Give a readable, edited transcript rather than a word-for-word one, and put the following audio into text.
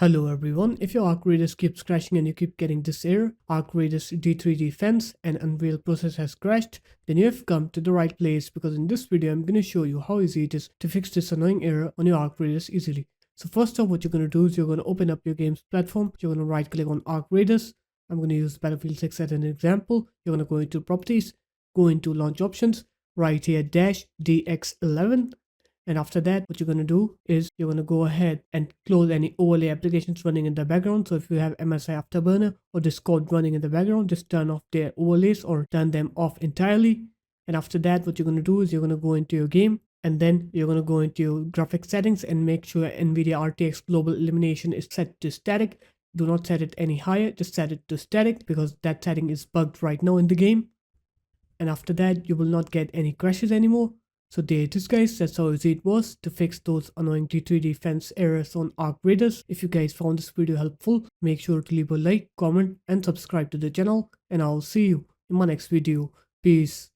Hello everyone, if your Arc Raiders keeps crashing and you keep getting this error, Arc Raiders D3D Fence and Unreal process has crashed, then you have come to the right place because in this video I'm going to show you how easy it is to fix this annoying error on your Arc Raiders easily. So first off, what you're going to do is you're going to open up your game's platform, you're going to right click on Arc Raiders. I'm going to use Battlefield 6 as an example. You're going to go into properties, go into launch options, right here dash DX11. And after that, what you're going to do is you're going to go ahead and close any overlay applications running in the background. So if you have MSI Afterburner or Discord running in the background, just turn off their overlays or turn them off entirely. And after that, what you're going to do is you're going to go into your game and then you're going to go into your graphics settings and make sure NVIDIA RTX global illumination is set to static. Do not set it any higher, just set it to static because that setting is bugged right now in the game. And after that, you will not get any crashes anymore. So there it is guys, that's how easy it was to fix those annoying D3D Fence errors on Arc Raiders. If you guys found this video helpful, make sure to leave a like, comment and subscribe to the channel, and I'll see you in my next video. Peace.